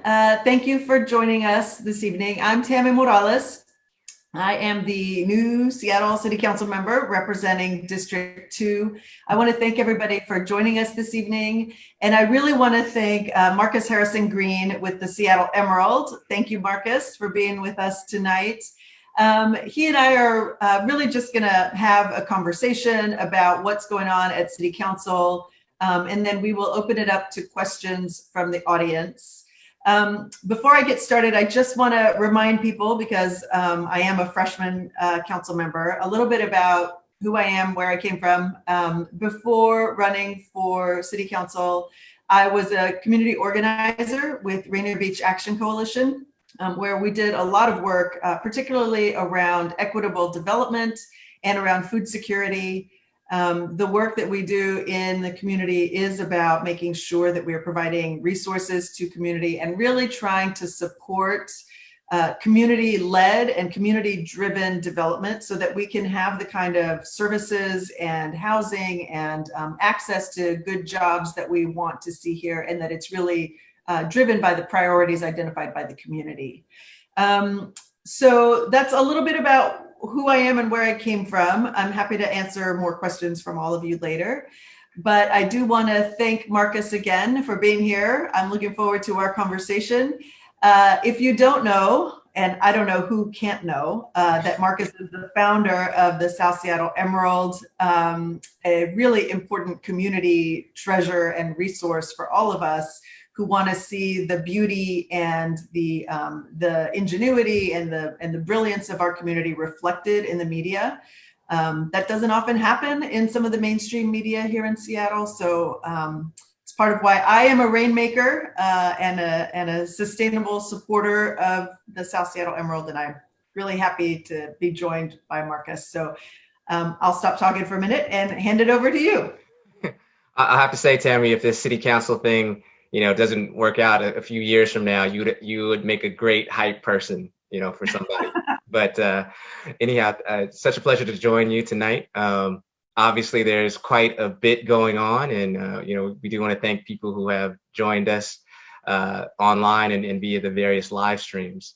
Thank you for joining us this evening. I'm Tammy Morales. I am the new Seattle City Council member representing District 2. I want to thank everybody for joining us this evening. And I really want to thank Marcus Harrison Green with the Seattle Emerald. Thank you, Marcus, for being with us tonight. He and I are really just going to have a conversation about what's going on at City Council, and then we will open it up to questions from the audience. Before I get started, I just want to remind people, because I am a freshman council member, a little bit about who I am, where I came from. Before running for City Council, I was a community organizer with Rainier Beach Action Coalition, where we did a lot of work, particularly around equitable development and around food security. The work that we do in the community is about making sure that we are providing resources to community and really trying to support community-led and community-driven development so that we can have the kind of services and housing and access to good jobs that we want to see here, and that it's really driven by the priorities identified by the community. So that's a little bit about who I am and where I came from. I'm happy to answer more questions from all of you later, but I do want to thank Marcus again for being here. I'm looking forward to our conversation. If you don't know, and I don't know who can't know, that Marcus is the founder of the South Seattle Emerald, a really important community treasure and resource for all of us who want to see the beauty and the ingenuity and the brilliance of our community reflected in the media. That doesn't often happen in some of the mainstream media here in Seattle. So it's part of why I am a rainmaker and a sustainable supporter of the South Seattle Emerald. And I'm really happy to be joined by Marcus. So I'll stop talking for a minute and hand it over to you. I have to say, Tammy, if this city council thing doesn't work out a few years from now, you would make a great hype person, for somebody. But anyhow, it's such a pleasure to join you tonight. Obviously, there's quite a bit going on, and we do want to thank people who have joined us online and via the various live streams.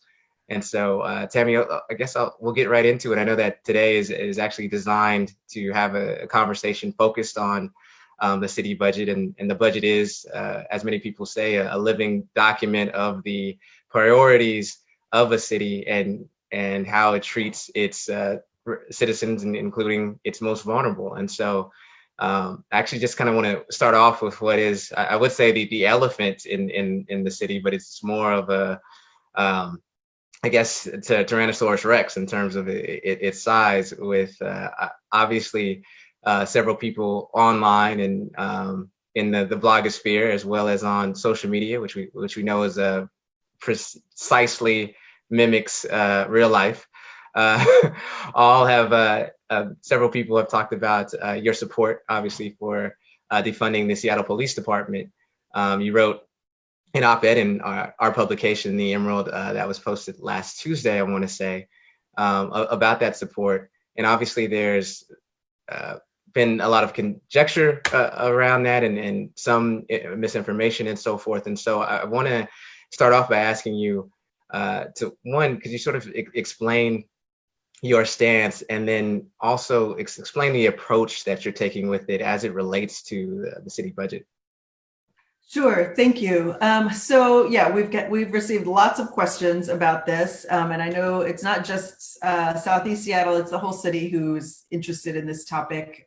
And so, Tammy, I guess we'll get right into it. I know that today is actually designed to have a conversation focused on the city budget, and the budget is, as many people say, a living document of the priorities of a city and how it treats its citizens, and including its most vulnerable. And so I actually just kind of want to start off with what is, I would say, the elephant in the city, but it's more of a, I guess, to Tyrannosaurus Rex in terms of its size, with obviously several people online and in the blogosphere, as well as on social media, which we know is precisely mimics real life. All have several people have talked about your support, obviously, for defunding the Seattle Police Department. You wrote an op-ed in our publication, The Emerald, that was posted last Tuesday, I want to say, about that support. And obviously, there's been a lot of conjecture around that and some misinformation and so forth. And so I want to start off by asking you could you sort of explain your stance, and then also explain the approach that you're taking with it as it relates to the city budget? Sure, thank you. So yeah, we've received lots of questions about this, and I know it's not just Southeast Seattle; it's the whole city who's interested in this topic.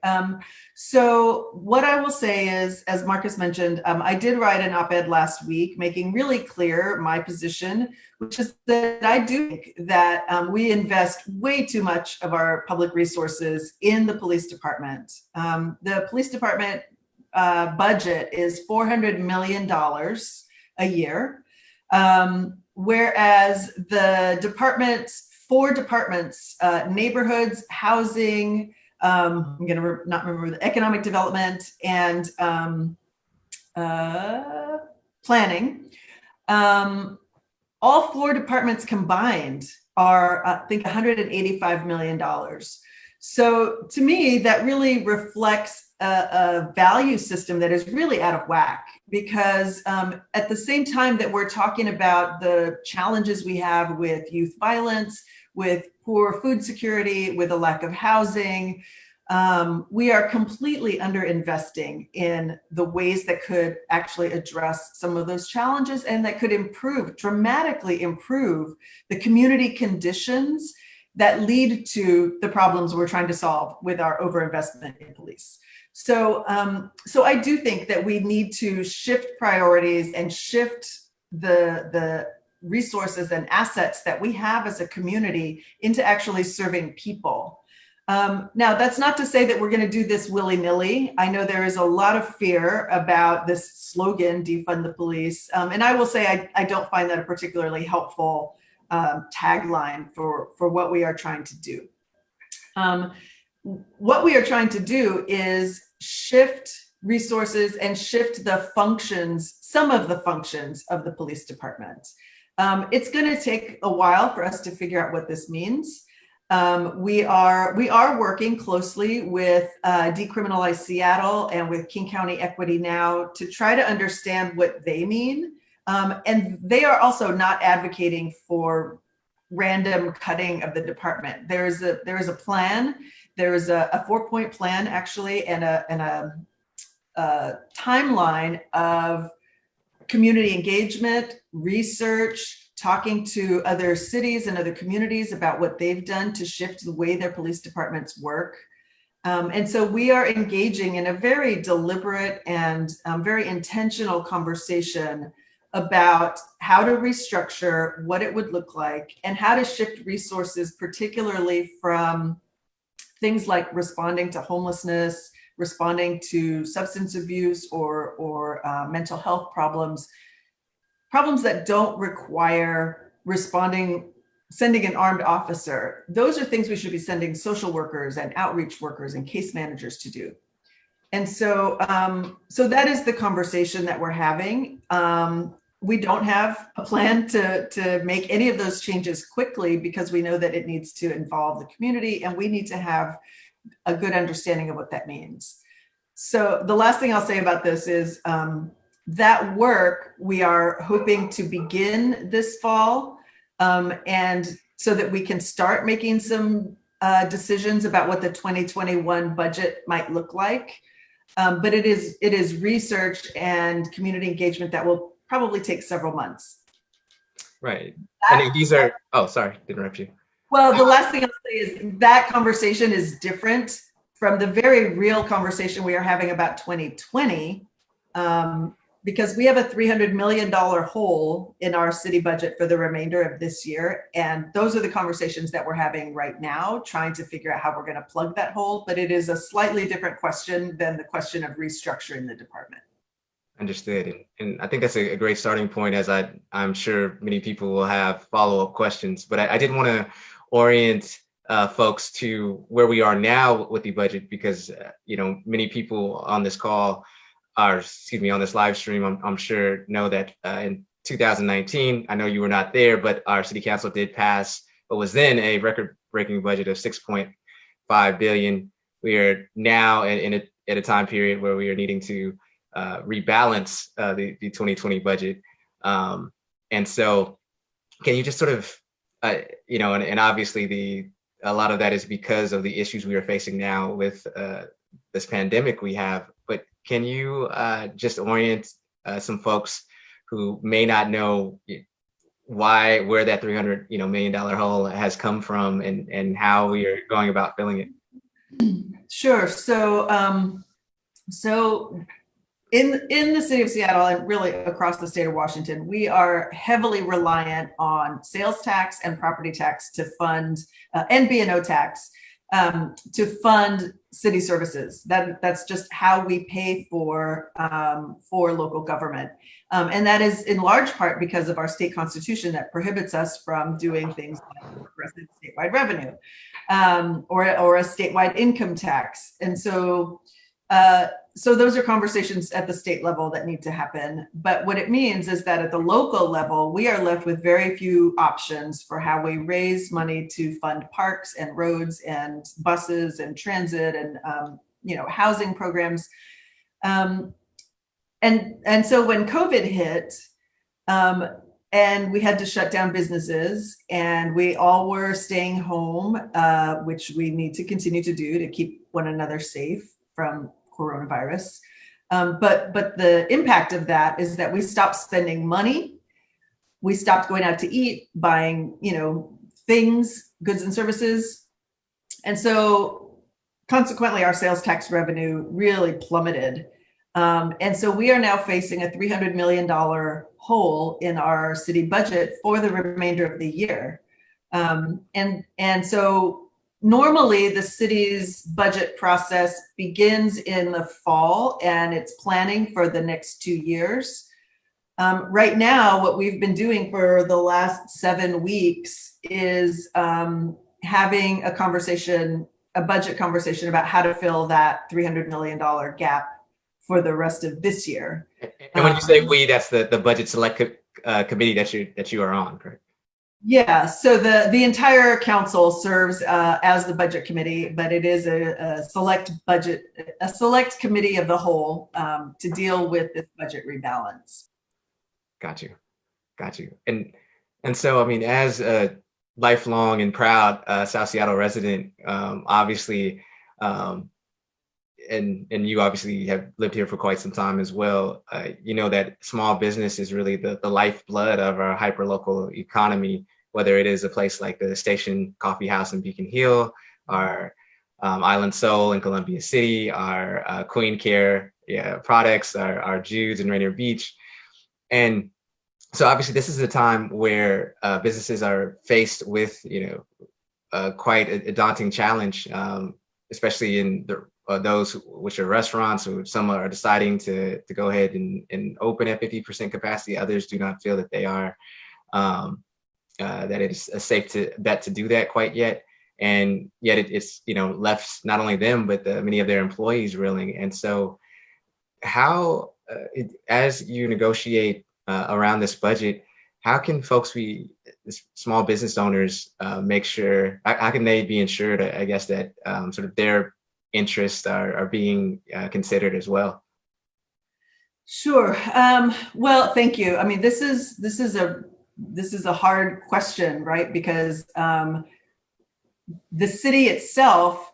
So what I will say is, as Marcus mentioned, I did write an op-ed last week, making really clear my position, which is that I do think that we invest way too much of our public resources in the police department. The police department budget is $400 million a year, whereas the four departments, neighborhoods, housing, I'm going to not remember the economic development, and planning, all four departments combined are, I think, $185 million. So to me, that really reflects a value system that is really out of whack, because at the same time that we're talking about the challenges we have with youth violence, with poor food security, with a lack of housing, we are completely underinvesting in the ways that could actually address some of those challenges and that could dramatically improve the community conditions that lead to the problems we're trying to solve with our overinvestment in police. So I do think that we need to shift priorities and shift the resources and assets that we have as a community into actually serving people. Now, that's not to say that we're going to do this willy-nilly. I know there is a lot of fear about this slogan, defund the police. And I will say I don't find that a particularly helpful tagline for what we are trying to do. What we are trying to do is shift resources and shift the functions, some of the functions of the police department. It's going to take a while for us to figure out what this means. We are working closely with Decriminalize Seattle and with King County Equity Now to try to understand what they mean. And they are also not advocating for random cutting of the department. There is a plan. There is a 4-point plan actually, and a timeline of community engagement, research, talking to other cities and other communities about what they've done to shift the way their police departments work. And so we are engaging in a very deliberate and very intentional conversation about how to restructure, what it would look like, and how to shift resources, particularly from things like responding to homelessness, responding to substance abuse or mental health problems that don't require sending an armed officer. Those are things we should be sending social workers and outreach workers and case managers to do. And so that is the conversation that we're having. We don't have a plan to make any of those changes quickly because we know that it needs to involve the community and we need to have a good understanding of what that means. So the last thing I'll say about this is that work we are hoping to begin this fall, and so that we can start making some decisions about what the 2021 budget might look like. But it is research and community engagement that will probably take several months. Right. And these are, oh, sorry, to interrupt you. Well, the last thing I'll say is that conversation is different from the very real conversation we are having about 2020, because we have a $300 million hole in our city budget for the remainder of this year. And those are the conversations that we're having right now, trying to figure out how we're going to plug that hole. But it is a slightly different question than the question of restructuring the department. Understood. And I think that's a great starting point, as I'm sure many people will have follow-up questions. But I did want to orient folks to where we are now with the budget, because many people on this call on this live stream, I'm sure know that in 2019, I know you were not there, but our city council did pass what was then a record-breaking budget of $6.5 billion. We are now at a time period where we are needing to rebalance the 2020 budget. And so can you just sort of, and obviously a lot of that is because of the issues we are facing now with this pandemic we have, but can you just orient some folks who may not know where that $300 million hole has come from and how we are going about filling it? Sure. So in the city of Seattle and really across the state of Washington, we are heavily reliant on sales tax and property tax to fund, and B&O tax to fund city services. That's just how we pay for local government. And that is in large part because of our state constitution that prohibits us from doing things like progressive statewide revenue or a statewide income tax. And so so those are conversations at the state level that need to happen. But what it means is that at the local level, we are left with very few options for how we raise money to fund parks and roads and buses and transit and housing programs. And so when COVID hit, and we had to shut down businesses, and we all were staying home, which we need to continue to do to keep one another safe from coronavirus. But the impact of that is that we stopped spending money. We stopped going out to eat, buying, things, goods and services. And so consequently, our sales tax revenue really plummeted. And so we are now facing a $300 million hole in our city budget for the remainder of the year. And so normally the city's budget process begins in the fall, and it's planning for the next 2 years. Right now, what we've been doing for the last 7 weeks is having a budget conversation about how to fill that $300 million gap for the rest of this year. And when you say we, that's the budget select committee that you are on, correct? Yeah, so the entire council serves as the budget committee, but it is a select committee of the whole to deal with this budget rebalance. Got you. And so, I mean, as a lifelong and proud South Seattle resident, obviously, and you obviously have lived here for quite some time as well. You know that small business is really the lifeblood of our hyperlocal economy, whether it is a place like the Station Coffee House in Beacon Hill, our Island Soul in Columbia City, our Queen Care products, our Jude's in Rainier Beach. And so obviously this is a time where businesses are faced with, quite a daunting challenge, especially in those which are restaurants, or some are deciding to go ahead and open at 50% capacity. Others do not feel that they are, that it is a safe bet to do that quite yet. And yet it's, left not only them, but many of their employees reeling. And so how, as you negotiate around this budget, how can folks small business owners make sure, how can they be ensured, I guess, that sort of their interests are being considered as well? Sure. Well, thank you. I mean, this is a hard question, right? Because the city itself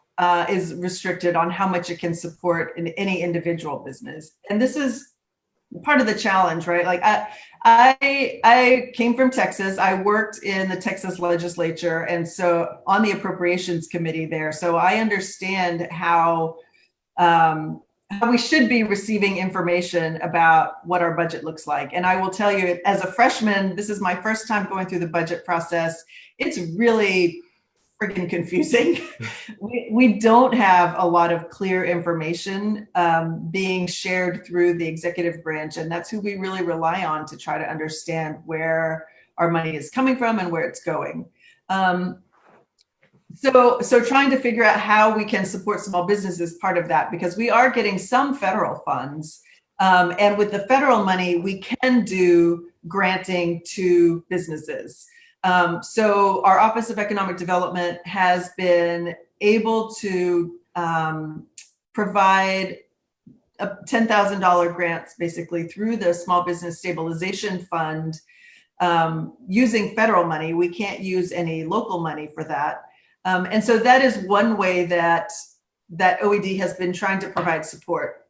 is restricted on how much it can support in any individual business, and this is part of the challenge, right? Like I came from Texas. I worked in the Texas legislature, and so on the appropriations committee there. So I understand how we should be receiving information about what our budget looks like. And I will tell you, as a freshman, this is my first time going through the budget process. It's really freaking confusing. We don't have a lot of clear information being shared through the executive branch, and that's who we really rely on to try to understand where our money is coming from and where it's going. So trying to figure out how we can support small business is part of that, because we are getting some federal funds. And with the federal money, we can do granting to businesses. So our Office of Economic Development has been able to provide $10,000 grants basically through the Small Business Stabilization Fund using federal money. We can't use any local money for that. And so that is one way that OED has been trying to provide support.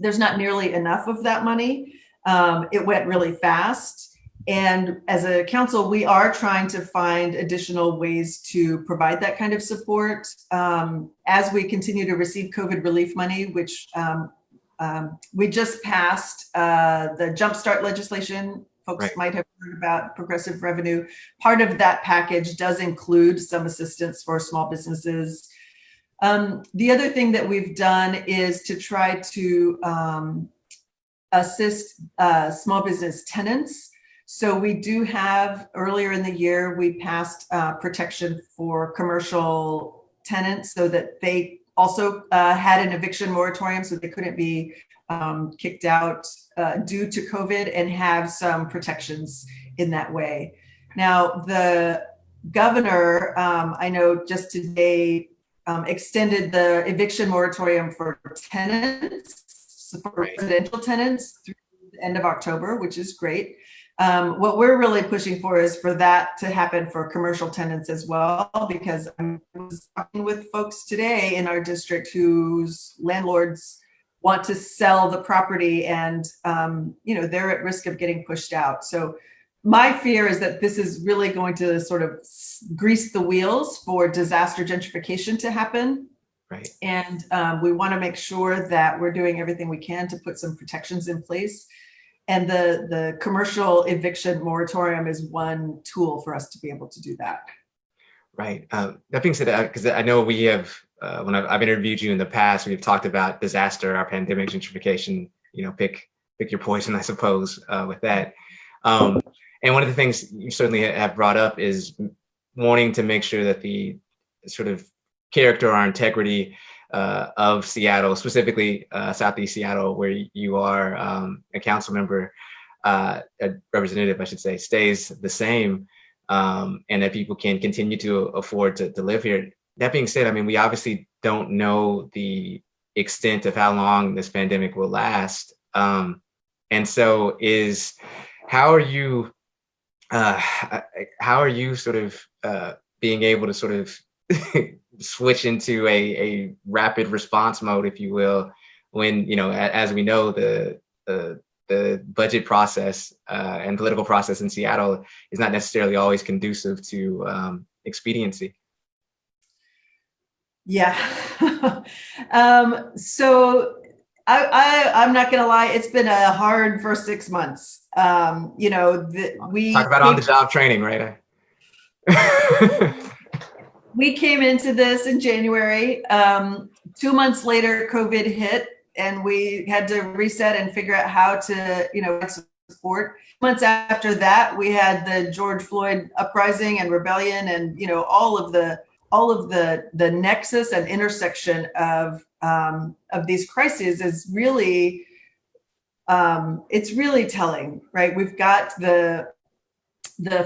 There's not nearly enough of that money. It went really fast. And as a council, we are trying to find additional ways to provide that kind of support as we continue to receive COVID relief money, which we just passed the Jumpstart legislation. Folks Right. might have heard about progressive revenue. Part of that package does include some assistance for small businesses. The other thing that we've done is to try to assist small business tenants. So we do have, earlier in the year, we passed protection for commercial tenants so that they also had an eviction moratorium, so they couldn't be kicked out due to COVID, and have some protections in that way. Now, the governor, I know just today, extended the eviction moratorium for tenants, for residential tenants, through the end of October, which is great. What we're really pushing for is for that to happen for commercial tenants as well, because I was talking with folks today in our district whose landlords want to sell the property, and they're at risk of getting pushed out. So my fear is that this is really going to sort of grease the wheels for disaster gentrification to happen. Right. And we want to make sure that we're doing everything we can to put some protections in place. And the commercial eviction moratorium is one tool for us to be able to do that. Right. That being said, because I know we have, when I've interviewed you in the past, we've talked about disaster, our pandemic, gentrification, pick your poison, I suppose, with that. And one of the things you certainly have brought up is wanting to make sure that the sort of character or integrity of Seattle, specifically Southeast Seattle, where you are a council member, a representative, I should say, stays the same, and that people can continue to afford to live here. That being said, I mean, we obviously don't know the extent of how long this pandemic will last. And so how are you sort of being able to sort of switch into a rapid response mode, if you will, when, as we know, the budget process and political process in Seattle is not necessarily always conducive to expediency? Yeah. So I'm not going to lie, it's been a hard first 6 months. We talk about on-the-job training, right? We came into this in January. 2 months later, COVID hit, and we had to reset and figure out how to, support. Months after that, we had the George Floyd uprising and rebellion, and all of the nexus and intersection of these crises is really, it's really telling, right? We've got the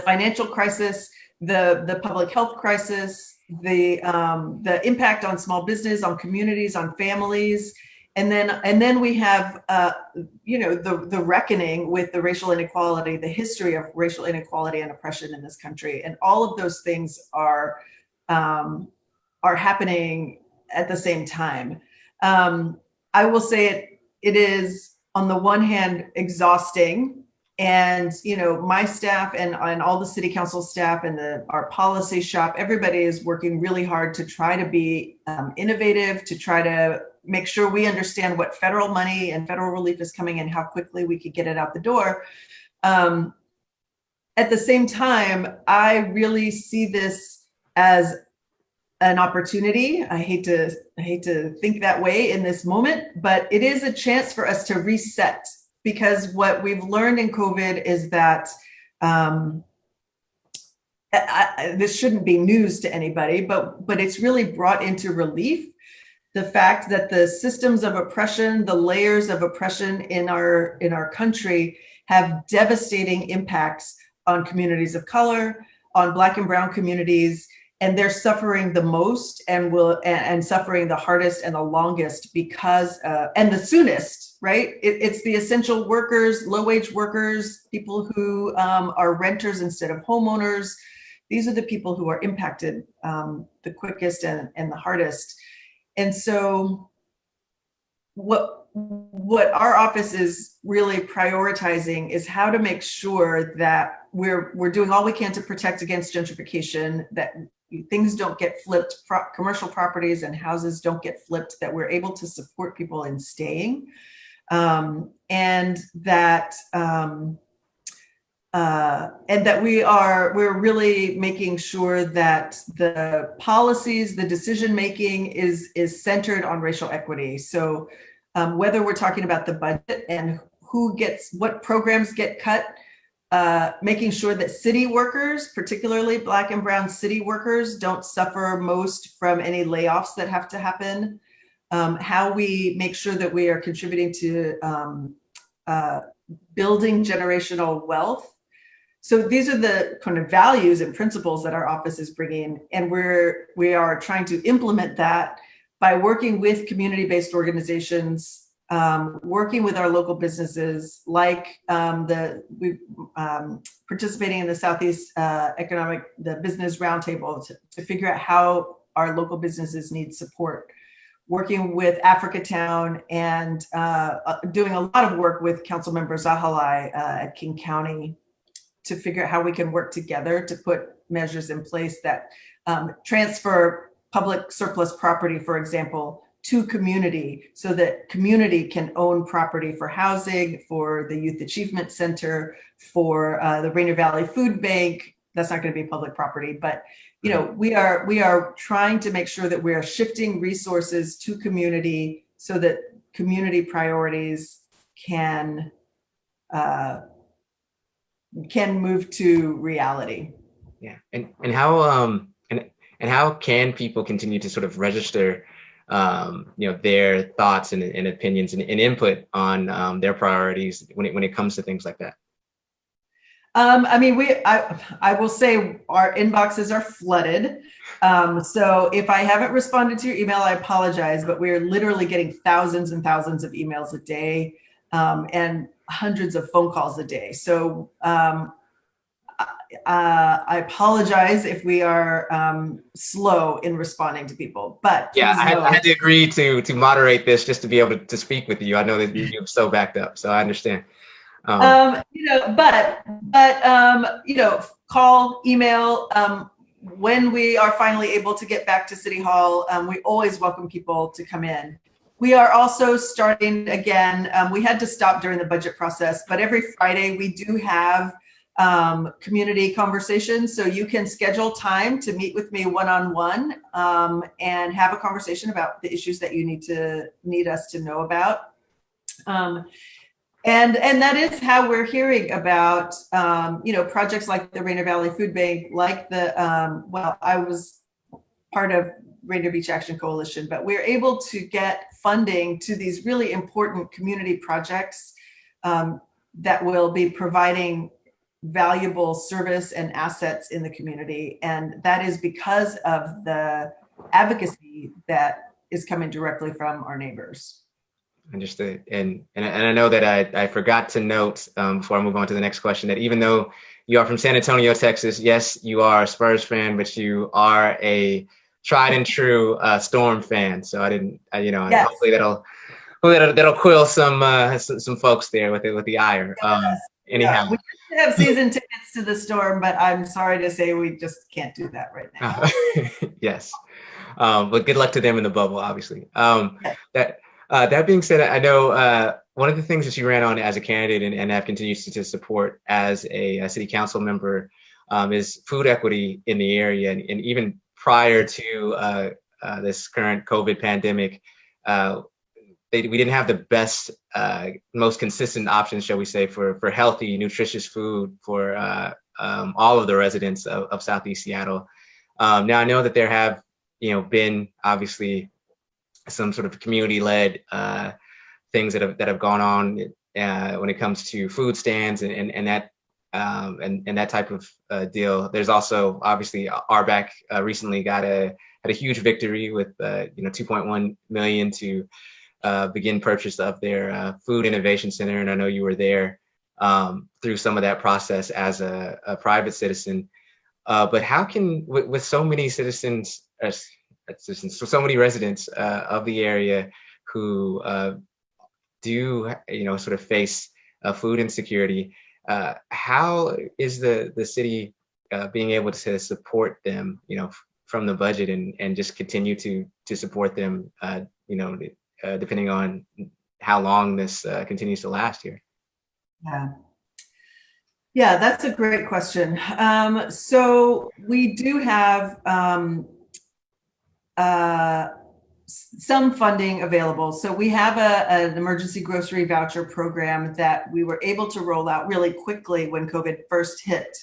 financial crisis, the public health crisis, the impact on small business, on communities, on families, and then we have the reckoning with the racial inequality, the history of racial inequality and oppression in this country, and all of those things are happening at the same time. I will say it is, on the one hand, exhausting. And, my staff and all the city council staff and our policy shop, everybody is working really hard to try to be innovative, to try to make sure we understand what federal money and federal relief is coming and how quickly we could get it out the door. At the same time, I really see this as an opportunity. I hate to think that way in this moment, but it is a chance for us to reset. Because what we've learned in COVID is that this shouldn't be news to anybody, but it's really brought into relief the fact that the systems of oppression, the layers of oppression in our country have devastating impacts on communities of color, on Black and Brown communities, and they're suffering the most and suffering the hardest and the longest because and the soonest, right? It's the essential workers, low-wage workers, people who are renters instead of homeowners. These are the people who are impacted the quickest and the hardest. And so what our office is really prioritizing is how to make sure that we're doing all we can to protect against gentrification, that things don't get flipped, commercial properties and houses don't get flipped, that we're able to support people in staying, and that we're really making sure that the policies, the decision making is centered on racial equity. So whether we're talking about the budget and what programs get cut, making sure that city workers, particularly Black and Brown city workers, don't suffer most from any layoffs that have to happen. How we make sure that we are contributing to building generational wealth. So these are the kind of values and principles that our office is bringing, and we are trying to implement that by working with community-based organizations, working with our local businesses, like participating in the Southeast the Business Roundtable to figure out how our local businesses need support. Working with Africatown and doing a lot of work with Councilmember Zahalai at King County to figure out how we can work together to put measures in place that transfer public surplus property, for example, to community so that community can own property for housing, for the Youth Achievement Center, for the Rainier Valley Food Bank. That's not going to be public property, but you know, we are trying to make sure that we are shifting resources to community so that community priorities can move to reality. Yeah, and how can people continue to sort of register, you know, their thoughts and opinions and input on their priorities when it comes to things like that? I mean, I will say our inboxes are flooded. So if I haven't responded to your email, I apologize, but we're literally getting thousands and thousands of emails a day, and hundreds of phone calls a day. So I apologize if we are slow in responding to people, but yeah, I had to agree to moderate this just to be able to speak with you. I know that you're so backed up, so I understand. You know, but you know, call, email. When we are finally able to get back to City Hall, we always welcome people to come in. We are also starting again. We had to stop during the budget process, but every Friday we do have community conversations. So you can schedule time to meet with me one-on-one and have a conversation about the issues that you need us to know about. And that is how we're hearing about, you know, projects like the Rainier Valley Food Bank, like the, well, I was part of Rainier Beach Action Coalition, but we're able to get funding to these really important community projects that will be providing valuable service and assets in the community. And that is because of the advocacy that is coming directly from our neighbors. Understood. And I know that I forgot to note before I move on to the next question that even though you are from San Antonio, Texas, yes, you are a Spurs fan, but you are a tried and true Storm fan. So I didn't, you know, yes. Hopefully that'll quill some folks there with the ire. Yes. Anyhow, we have season tickets to the Storm, but I'm sorry to say we just can't do that right now. Yes, but good luck to them in the bubble, obviously. Yes. That being said, I know one of the things that you ran on as a candidate and have continued to support as a city council member is food equity in the area. And even prior to this current COVID pandemic, we didn't have the best, most consistent options, shall we say, for healthy, nutritious food for all of the residents of Southeast Seattle. Now, I know that there have, you know, been obviously some sort of community-led things that have gone on when it comes to food stands and that type of deal. There's also obviously RBAC recently had a huge victory with you know, 2.1 million to begin purchase of their food innovation center, and I know you were there through some of that process as a private citizen. But how can, with so many citizens, so many residents of the area who do, you know, sort of face food insecurity, how is the city being able to support them, you know, from the budget and just continue to support them, you know, depending on how long this continues to last here? Yeah, that's a great question. So we do have some funding available. So we have an emergency grocery voucher program that we were able to roll out really quickly when COVID first hit.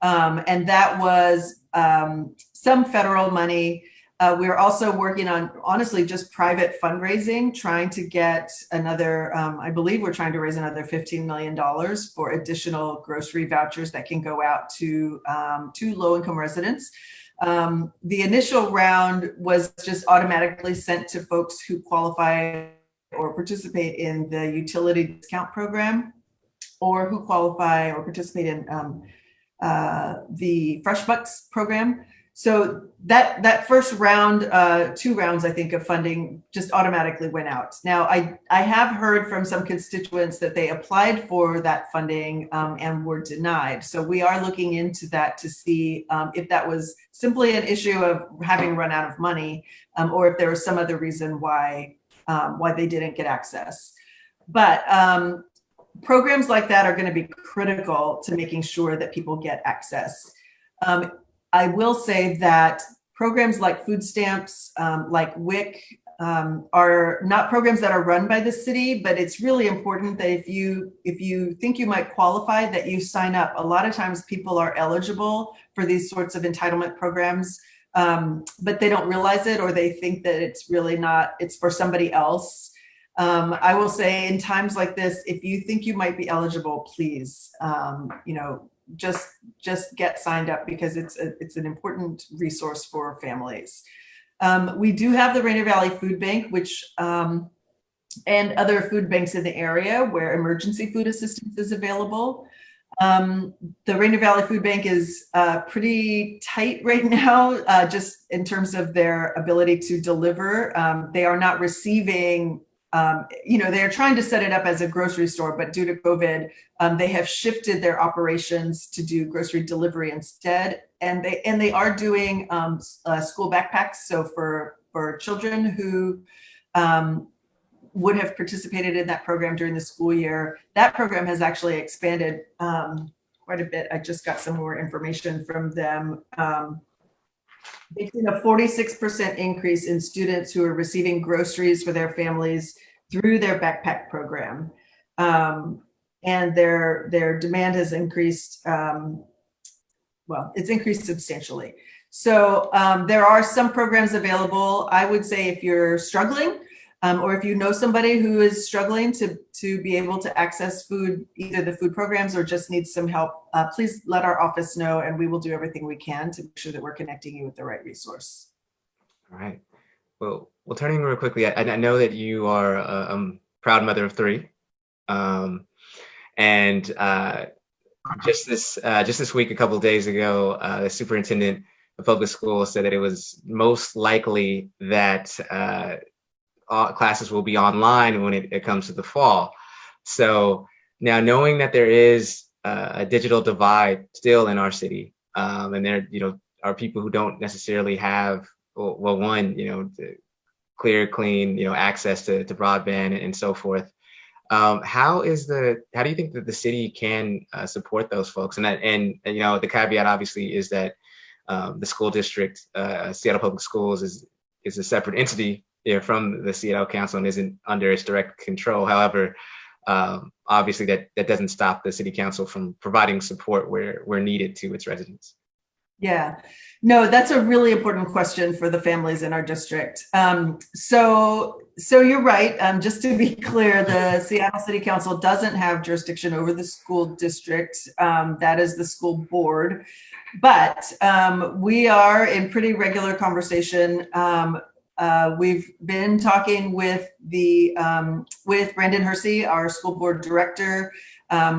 And that was some federal money. We're also working on, honestly, just private fundraising, trying to get another, I believe we're trying to raise another $15 million for additional grocery vouchers that can go out to low-income residents. The initial round was just automatically sent to folks who qualify or participate in the utility discount program, or who qualify or participate in the Fresh Bucks program. So that first round, 2 rounds, I think, of funding just automatically went out. Now, I have heard from some constituents that they applied for that funding and were denied. So we are looking into that to see if that was simply an issue of having run out of money, or if there was some other reason why they didn't get access. But programs like that are going to be critical to making sure that people get access. I will say that programs like food stamps, like WIC, are not programs that are run by the city, but it's really important that if you think you might qualify, that you sign up. A lot of times people are eligible for these sorts of entitlement programs, but they don't realize it, or they think that it's really not, it's for somebody else. I will say, in times like this, if you think you might be eligible, please, just get signed up, because it's an important resource for families. We do have the Rainier Valley Food Bank, which and other food banks in the area where emergency food assistance is available. The Rainier Valley Food Bank is pretty tight right now, just in terms of their ability to deliver. They are not receiving, they're trying to set it up as a grocery store, but due to COVID, they have shifted their operations to do grocery delivery instead. And they are doing school backpacks. So for children who would have participated in that program during the school year, that program has actually expanded quite a bit. I just got some more information from them. They've seen a 46% increase in students who are receiving groceries for their families through their backpack program. And their demand has increased, it's increased substantially. So there are some programs available. I would say if you're struggling, or if you know somebody who is struggling to be able to access food, either the food programs or just needs some help, please let our office know, and we will do everything we can to make sure that we're connecting you with the right resource. All right. Well, turning real quickly, I know that you are a proud mother of 3. And just this week, a couple of days ago, the superintendent of public schools said that it was most likely that all classes will be online when it comes to the fall. So now, knowing that there is a digital divide still in our city, and there are people who don't necessarily have clean access to broadband and so forth. How do you think that the city can support those folks? And the caveat obviously is that the school district, Seattle Public Schools, is a separate entity from the Seattle Council and isn't under its direct control. However, obviously that doesn't stop the City Council from providing support where needed to its residents. Yeah, no, that's a really important question for the families in our district. So you're right. Just to be clear, the Seattle City Council doesn't have jurisdiction over the school district. That is the school board. But we are in pretty regular conversation. We've been talking with Brandon Hersey, our school board director.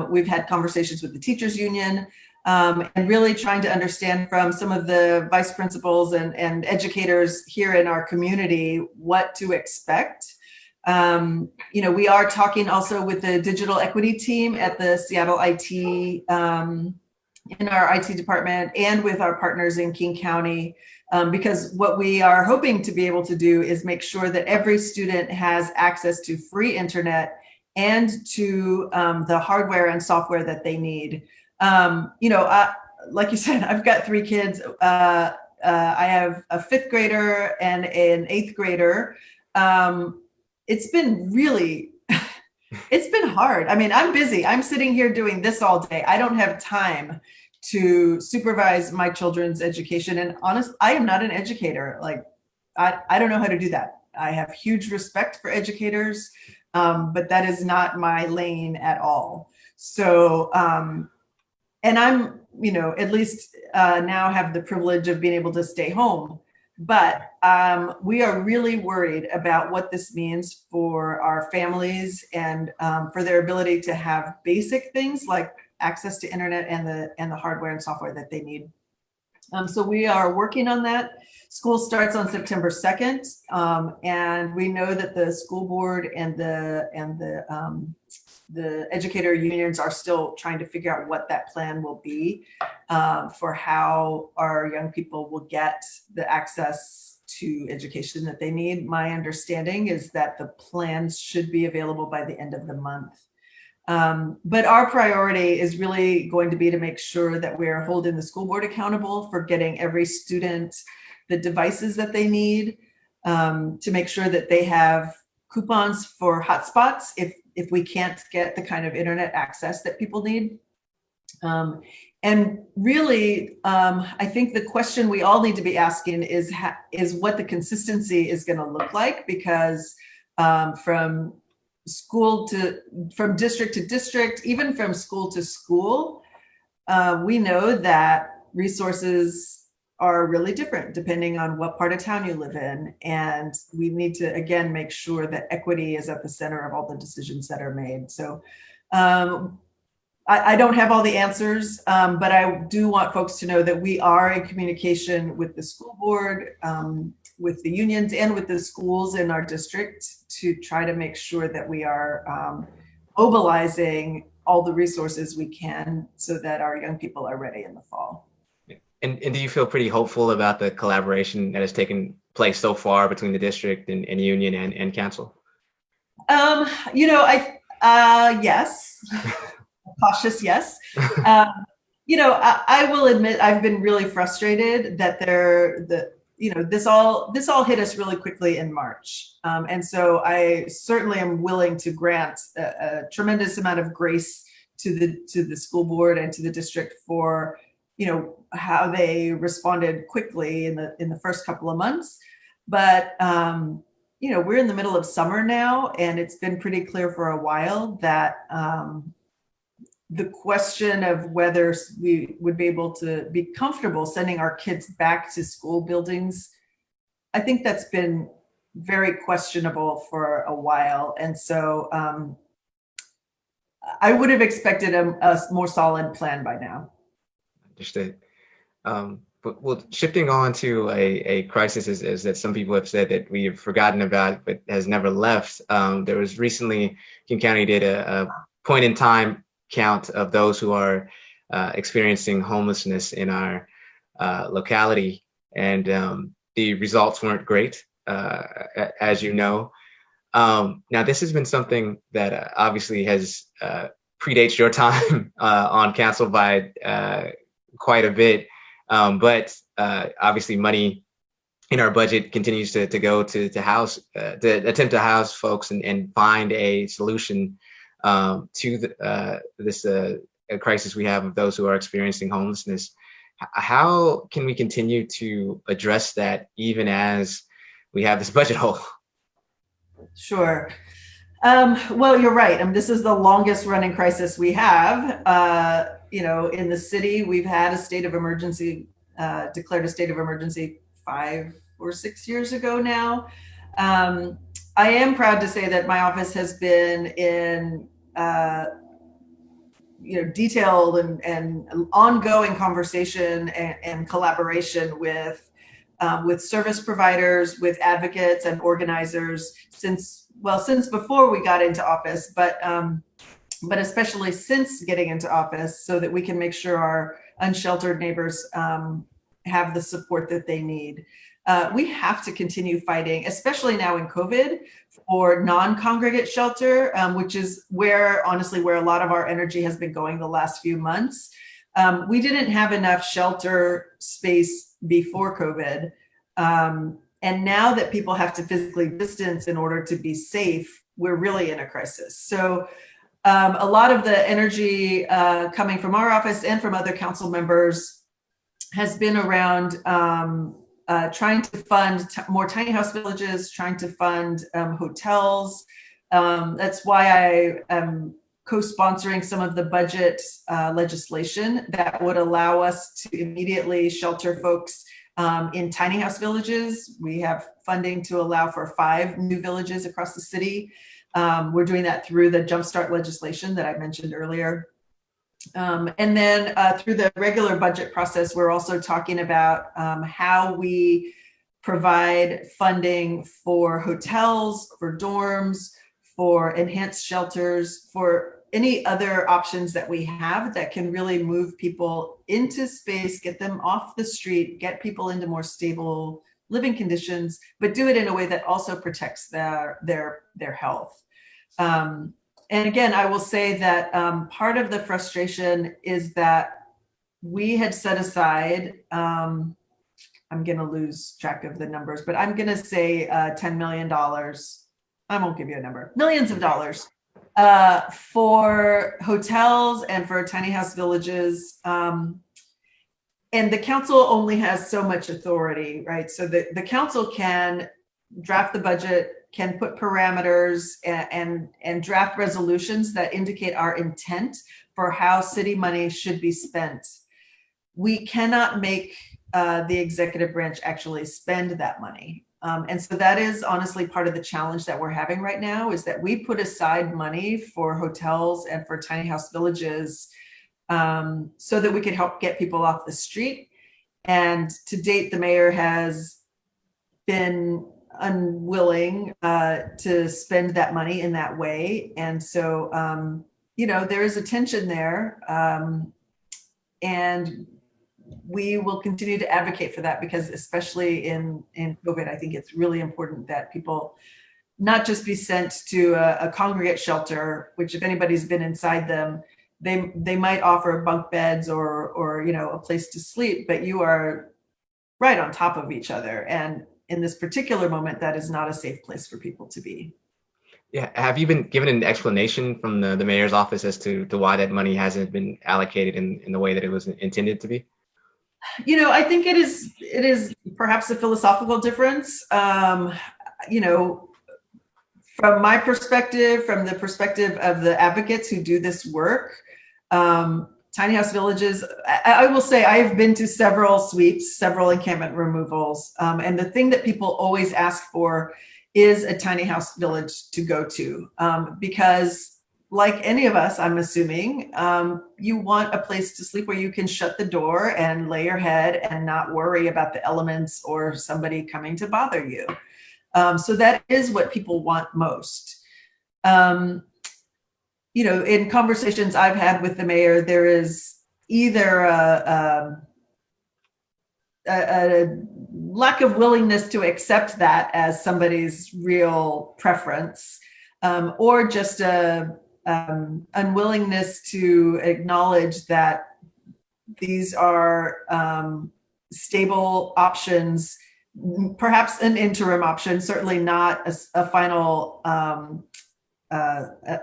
We've had conversations with the teachers union, and really trying to understand from some of the vice principals and educators here in our community what to expect. We are talking also with the digital equity team at the Seattle IT, in our IT department, and with our partners in King County, because what we are hoping to be able to do is make sure that every student has access to free internet and to the hardware and software that they need. Like you said, I've got 3 kids. I have a 5th grader and an 8th grader. It's been really, it's been hard. I mean, I'm busy. I'm sitting here doing this all day. I don't have time to supervise my children's education. And honestly, I am not an educator. Like, I don't know how to do that. I have huge respect for educators, but that is not my lane at all. So, and I'm, at least now have the privilege of being able to stay home. But we are really worried about what this means for our families and for their ability to have basic things like access to internet and the hardware and software that they need. So we are working on that. School starts on September 2nd, and we know that the school board and the educator unions are still trying to figure out what that plan will be for how our young people will get the access to education that they need. My understanding is that the plans should be available by the end of the month. But our priority is really going to be to make sure that we're holding the school board accountable for getting every student the devices that they need, to make sure that they have coupons for hotspots if we can't get the kind of internet access that people need. And really, I think the question we all need to be asking is what the consistency is going to look like, because from district to district, even from school to school, we know that resources are really different depending on what part of town you live in. And we need to, again, make sure that equity is at the center of all the decisions that are made. So I don't have all the answers, but I do want folks to know that we are in communication with the school board, with the unions, and with the schools in our district to try to make sure that we are mobilizing all the resources we can so that our young people are ready in the fall. And do you feel pretty hopeful about the collaboration that has taken place so far between the district and union and council? Yes. Cautious, yes. I will admit I've been really frustrated that this all hit us really quickly in March. And so I certainly am willing to grant a tremendous amount of grace to the school board and to the district for how they responded quickly in the first couple of months. But we're in the middle of summer now, and it's been pretty clear for a while that the question of whether we would be able to be comfortable sending our kids back to school buildings, I think that's been very questionable for a while. And so I would have expected a more solid plan by now. Understood. But shifting on to a crisis is that some people have said that we have forgotten about, but has never left. There was recently, King County did a point in time count of those who are experiencing homelessness in our locality, and the results weren't great, as you know. Now, this has been something that obviously has predates your time on council by quite a bit, but obviously money in our budget continues to go to attempt to house folks and find a solution to this crisis we have of those who are experiencing homelessness. How can we continue to address that even as we have this budget hole? Sure. Well, you're right. This is the longest running crisis we have. In the city, we've had a state of emergency, declared a state of emergency 5 or 6 years ago now. I am proud to say that my office has been in detailed and ongoing conversation and collaboration with service providers, with advocates and organizers since before we got into office, but especially since getting into office, so that we can make sure our unsheltered neighbors have the support that they need. We have to continue fighting, especially now in COVID, for non-congregate shelter, which is honestly where a lot of our energy has been going the last few months. We didn't have enough shelter space before COVID. And now that people have to physically distance in order to be safe, we're really in a crisis. So a lot of the energy coming from our office and from other council members has been around trying to fund more tiny house villages, trying to fund hotels. That's why I am co-sponsoring some of the budget legislation that would allow us to immediately shelter folks in tiny house villages. We have funding to allow for 5 new villages across the city. We're doing that through the Jumpstart legislation that I mentioned earlier. And then through the regular budget process, we're also talking about how we provide funding for hotels, for dorms, for enhanced shelters, for any other options that we have that can really move people into space, get them off the street, get people into more stable living conditions, but do it in a way that also protects their health. And again, I will say that part of the frustration is that we had set aside, I'm going to lose track of the numbers, but I'm going to say $10 million. I won't give you a number, millions of dollars for hotels and for tiny house villages. And the council only has so much authority, right? So the council can draft the budget, can put parameters and draft resolutions that indicate our intent for how city money should be spent. We cannot make the executive branch actually spend that money. And so that is honestly part of the challenge that we're having right now, is that we put aside money for hotels and for tiny house villages so that we could help get people off the street. And to date, the mayor has been unwilling to spend that money in that way. And so, there is a tension there. And we will continue to advocate for that, because especially in COVID, I think it's really important that people not just be sent to a congregate shelter, which if anybody's been inside them, they might offer bunk beds or a place to sleep, but you are right on top of each other. And in this particular moment, that is not a safe place for people to be. Yeah. Have you been given an explanation from the mayor's office as to why that money hasn't been allocated in the way that it was intended to be? I think it is perhaps a philosophical difference. From my perspective, from the perspective of the advocates who do this work, tiny house villages, I will say I've been to several sweeps, several encampment removals. And the thing that people always ask for is a tiny house village to go to, because like any of us, I'm assuming, you want a place to sleep where you can shut the door and lay your head and not worry about the elements or somebody coming to bother you. So that is what people want most. In conversations I've had with the mayor, there is either a lack of willingness to accept that as somebody's real preference, or just a unwillingness to acknowledge that these are stable options, perhaps an interim option, certainly not a final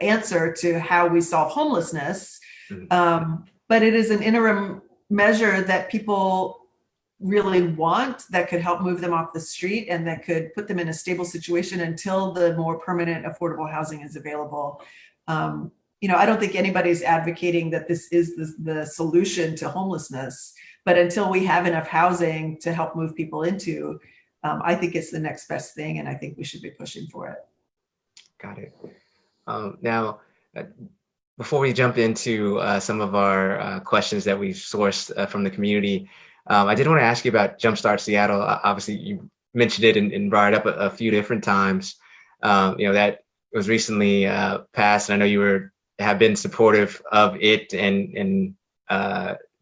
answer to how we solve homelessness. But it is an interim measure that people really want, that could help move them off the street and that could put them in a stable situation until the more permanent affordable housing is available. I don't think anybody's advocating that this is the solution to homelessness, but until we have enough housing to help move people into, I think it's the next best thing, and I think we should be pushing for it. Got it. Now, before we jump into some of our questions that we've sourced from the community, I did want to ask you about Jumpstart Seattle. Obviously, you mentioned it and brought it up a few different times. That was recently passed, and I know you have been supportive of it and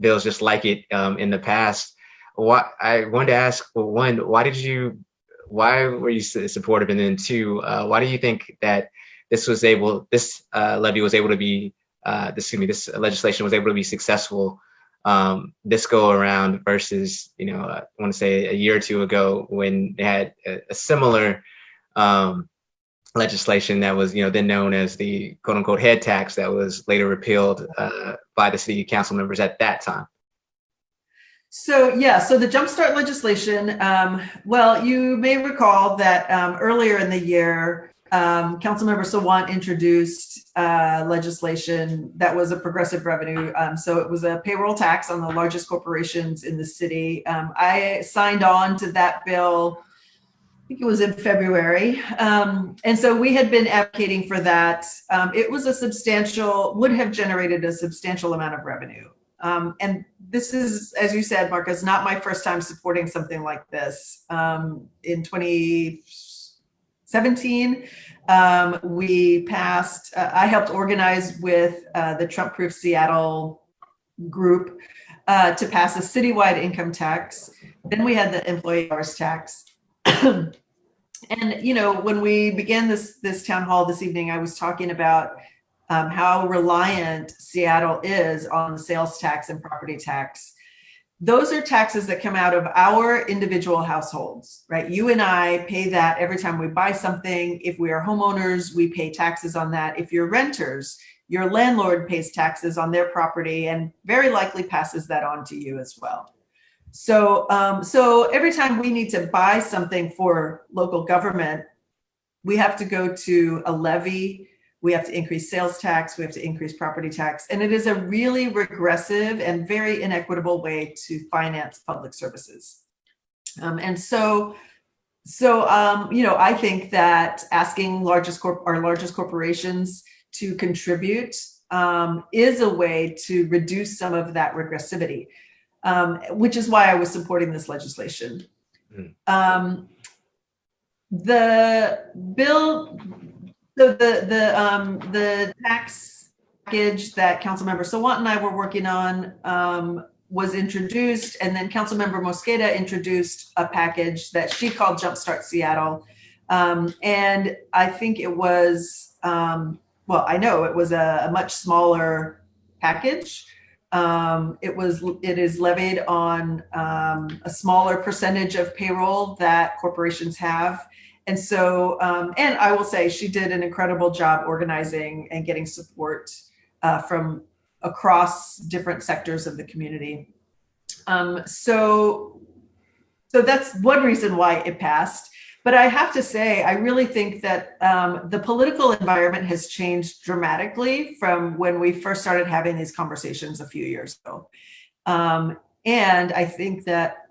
bills just like it in the past. I wanted to ask, well, one, why were you supportive, and then two, why do you think that this legislation was able to be successful this go around versus, I want to say a year or two ago when they had a similar legislation that was, then known as the quote unquote head tax that was later repealed by the city council members at that time. So the Jumpstart legislation, well, you may recall that earlier in the year, Councilmember Sawant introduced legislation that was a progressive revenue. So it was a payroll tax on the largest corporations in the city. I signed on to that bill, I think it was in February. And so we had been advocating for that. It was would have generated a substantial amount of revenue. And this is, as you said, Marcus, not my first time supporting something like this. In 2017, we passed, I helped organize with the Trump-Proof Seattle group to pass a citywide income tax. Then we had the employee hours tax. And, when we began this town hall this evening, I was talking about how reliant Seattle is on the sales tax and property tax. Those are taxes that come out of our individual households, right? You and I pay that every time we buy something. If we are homeowners, we pay taxes on that. If you're renters, your landlord pays taxes on their property and very likely passes that on to you as well. So every time we need to buy something for local government, we have to go to a levy. We have to increase sales tax, we have to increase property tax, and it is a really regressive and very inequitable way to finance public services. I think that asking our largest corporations to contribute is a way to reduce some of that regressivity, which is why I was supporting this legislation. The bill. So the tax package that Councilmember Sawant and I were working on was introduced, and then Councilmember Mosqueda introduced a package that she called Jumpstart Seattle. And I think it was, I know it was a much smaller package. It is levied on a smaller percentage of payroll that corporations have. And so, and I will say she did an incredible job organizing and getting support from across different sectors of the community. So that's one reason why it passed. But I have to say, I really think that the political environment has changed dramatically from when we first started having these conversations a few years ago. And I think that,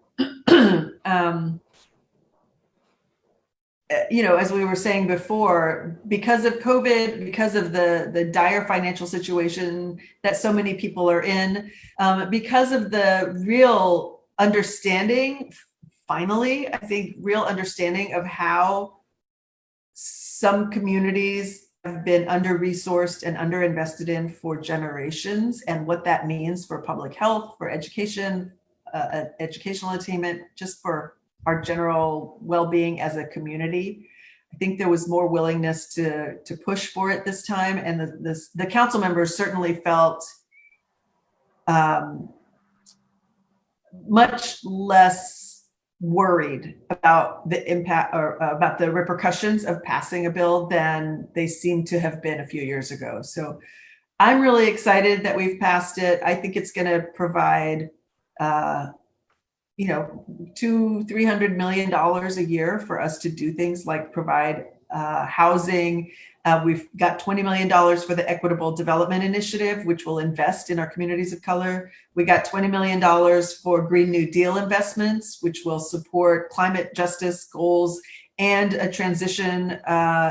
as we were saying before, because of COVID, because of the dire financial situation that so many people are in, because of the real understanding, finally, I think real understanding of how some communities have been under-resourced and under-invested in for generations, and what that means for public health, for education, educational attainment, just for our general well-being as a community. I think there was more willingness to push for it this time, and the council members certainly felt much less worried about the impact or about the repercussions of passing a bill than they seemed to have been a few years ago. So I'm really excited that we've passed it. I think it's going to provide $200-300 million a year for us to do things like provide housing. We've got $20 million for the Equitable Development Initiative, which will invest in our communities of color. We got $20 million for Green New Deal investments, which will support climate justice goals and a transition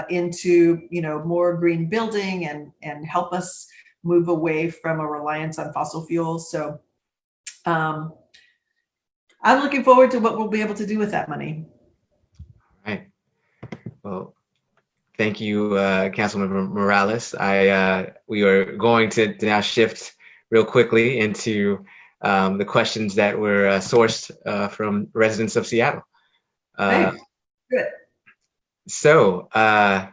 into more green building and help us move away from a reliance on fossil fuels. So I'm looking forward to what we'll be able to do with that money. All right. Well, thank you, Councilmember Morales. We are going to now shift real quickly into the questions that were sourced from residents of Seattle. Good. So I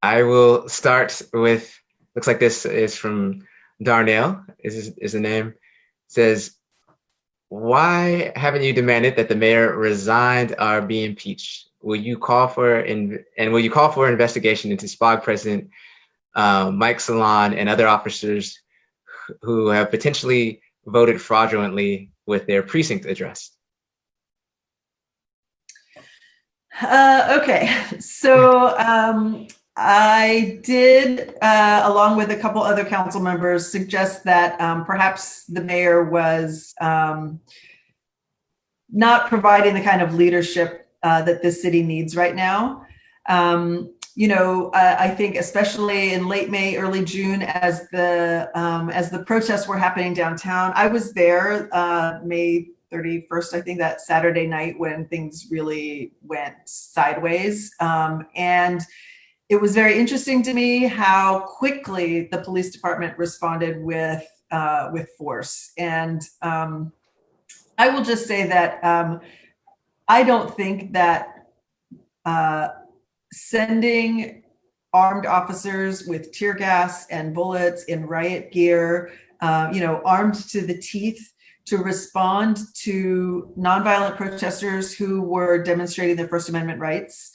will start with, looks like this is from Darnell, is the name. It says, why haven't you demanded that the mayor resigned or be impeached? Will you call for will you call for investigation into SPOG President Mike Salon and other officers who have potentially voted fraudulently with their precinct address? Okay, so I did, along with a couple other council members, suggest that perhaps the mayor was not providing the kind of leadership that this city needs right now. I think especially in late May, early June, as the protests were happening downtown, I was there May 31st, I think, that Saturday night when things really went sideways. And it was very interesting to me how quickly the police department responded with force. And I will just say that I don't think that sending armed officers with tear gas and bullets in riot gear, armed to the teeth to respond to nonviolent protesters who were demonstrating their First Amendment rights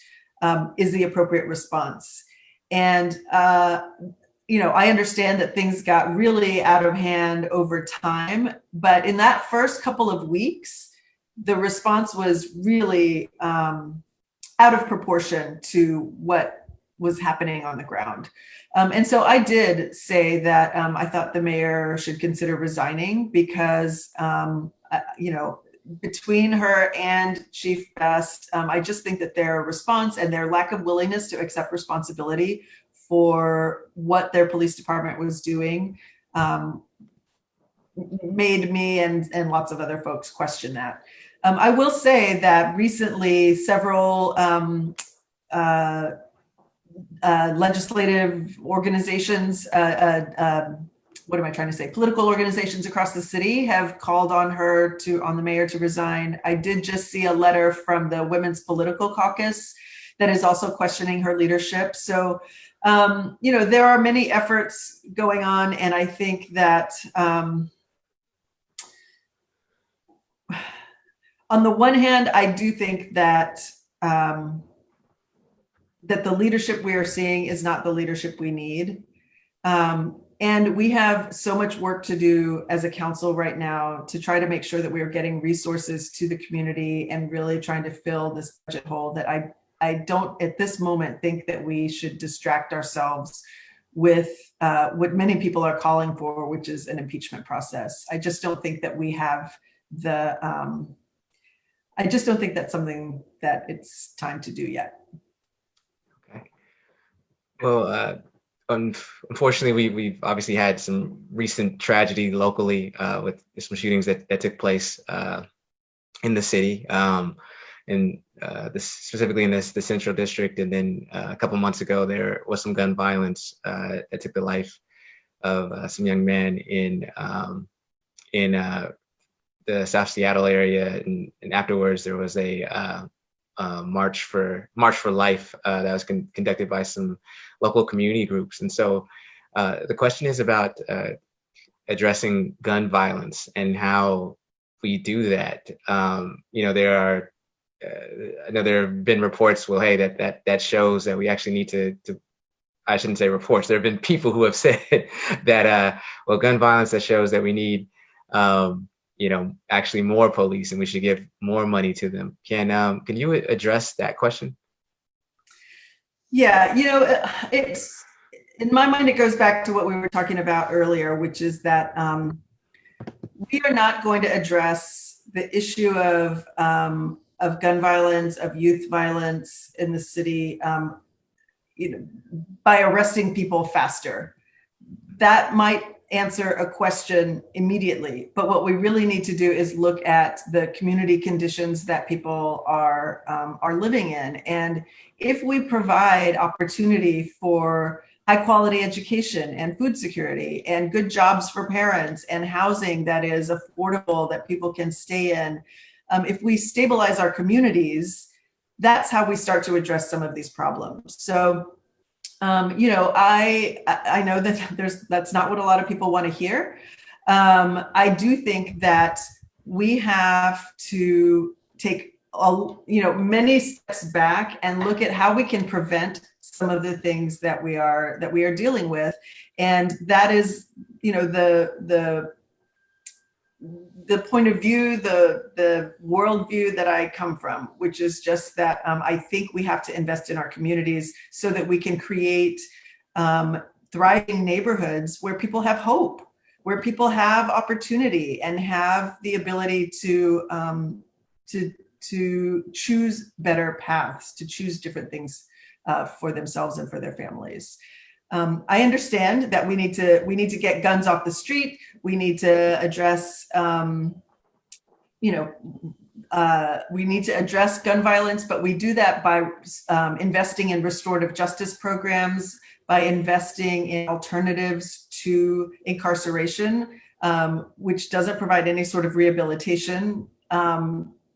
is the appropriate response. And, I understand that things got really out of hand over time, but in that first couple of weeks, the response was really out of proportion to what was happening on the ground. And so I did say that I thought the mayor should consider resigning because, between her and Chief Best, I just think that their response and their lack of willingness to accept responsibility for what their police department was doing made me and lots of other folks question that. I will say that recently several legislative organizations, political organizations across the city have called on the mayor to resign. I did just see a letter from the Women's Political Caucus that is also questioning her leadership. So, there are many efforts going on, and I think that on the one hand, I do think that that the leadership we are seeing is not the leadership we need. And we have so much work to do as a council right now to try to make sure that we are getting resources to the community and really trying to fill this budget hole that I don't at this moment think that we should distract ourselves with what many people are calling for, which is an impeachment process. I just don't think that we have I just don't think that's something that it's time to do yet. Okay. Well, unfortunately, we've obviously had some recent tragedy locally with some shootings that took place in the city, and specifically in the Central District. And then a couple months ago, there was some gun violence that took the life of some young men in the South Seattle area, and afterwards there was a March for Life that was conducted by some local community groups. And so the question is about addressing gun violence and how we do that. I know there have been reports, well, hey, that shows that we actually need to I shouldn't say reports. There have been people who have said that, gun violence, that shows that we need actually more police and we should give more money to them. Can you address that question? Yeah, it's in my mind, it goes back to what we were talking about earlier, which is that we are not going to address the issue of gun violence, of youth violence in the city, by arresting people faster. That might answer a question immediately, but what we really need to do is look at the community conditions that people are living in. And if we provide opportunity for high quality education and food security and good jobs for parents and housing that is affordable, that people can stay in, if we stabilize our communities, that's how we start to address some of these problems. So I know that that's not what a lot of people want to hear. I do think that we have to take many steps back and look at how we can prevent some of the things that we are dealing with, and that is, the point of view, the worldview that I come from, which is just that I think we have to invest in our communities so that we can create thriving neighborhoods where people have hope, where people have opportunity and have the ability to choose better paths, to choose different things for themselves and for their families. I understand that we need to get guns off the street. We need to address, we need to address gun violence, but we do that by investing in restorative justice programs, by investing in alternatives to incarceration, which doesn't provide any sort of rehabilitation.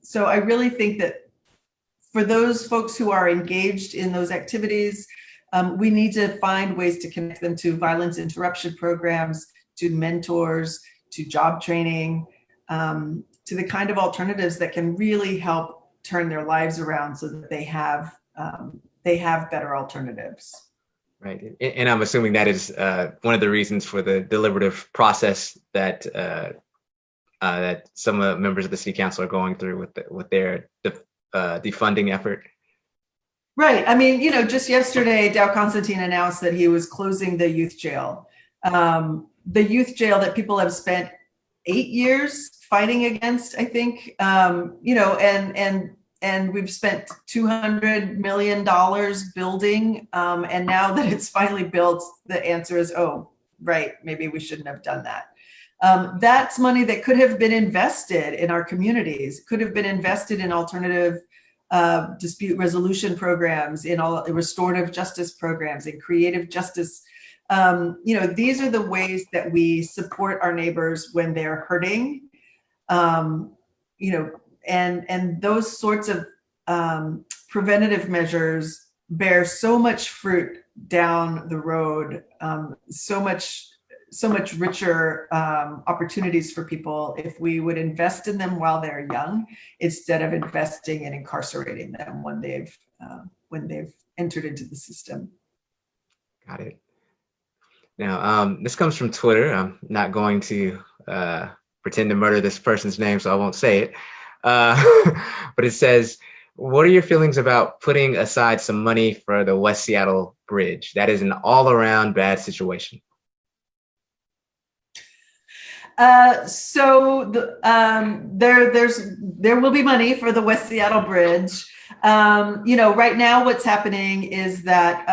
So I really think that for those folks who are engaged in those activities, we need to find ways to connect them to violence interruption programs, to mentors, to job training, to the kind of alternatives that can really help turn their lives around so that they have better alternatives. Right, and I'm assuming that is one of the reasons for the deliberative process that that some members of the city council are going through with their defunding effort. Right. I mean, just yesterday, Dow Constantine announced that he was closing the youth jail. The youth jail that people have spent 8 years fighting against, I think, and we've spent $200 million building. And now that it's finally built, the answer is, oh, right, maybe we shouldn't have done that. That's money that could have been invested in our communities, could have been invested in alternative dispute resolution programs, in all restorative justice programs, in creative justice. These are the ways that we support our neighbors when they're hurting. And those sorts of preventative measures bear so much fruit down the road, so much richer opportunities for people if we would invest in them while they're young, instead of investing and incarcerating them when they've entered into the system. Got it. Now, this comes from Twitter. I'm not going to pretend to murder this person's name, so I won't say it. But it says, what are your feelings about putting aside some money for the West Seattle Bridge? That is an all-around bad situation. So there will be money for the West Seattle Bridge. Right now what's happening is that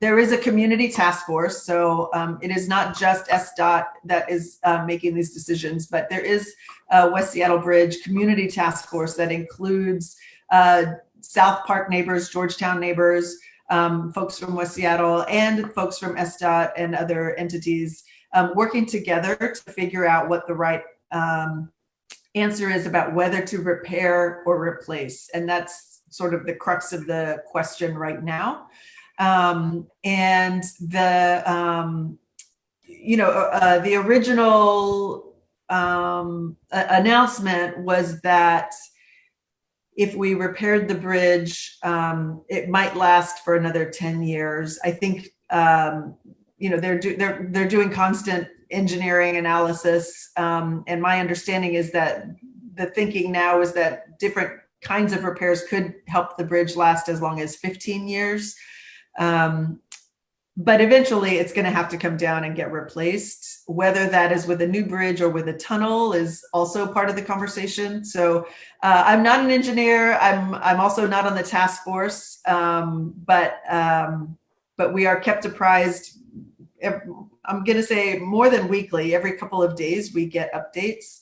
there is a community task force. So it is not just SDOT that is making these decisions, but there is a West Seattle Bridge community task force that includes South Park neighbors, Georgetown neighbors, folks from West Seattle, and folks from SDOT and other entities, working together to figure out what the right answer is about whether to repair or replace. And that's sort of the crux of the question right now. And the original announcement was that if we repaired the bridge, it might last for another 10 years. I think they're doing constant engineering analysis, and my understanding is that the thinking now is that different kinds of repairs could help the bridge last as long as 15 years. But eventually it's going to have to come down and get replaced. Whether that is with a new bridge or with a tunnel is also part of the conversation. So I'm not an engineer. I'm also not on the task force, but we are kept apprised. I'm going to say more than weekly. Every couple of days we get updates.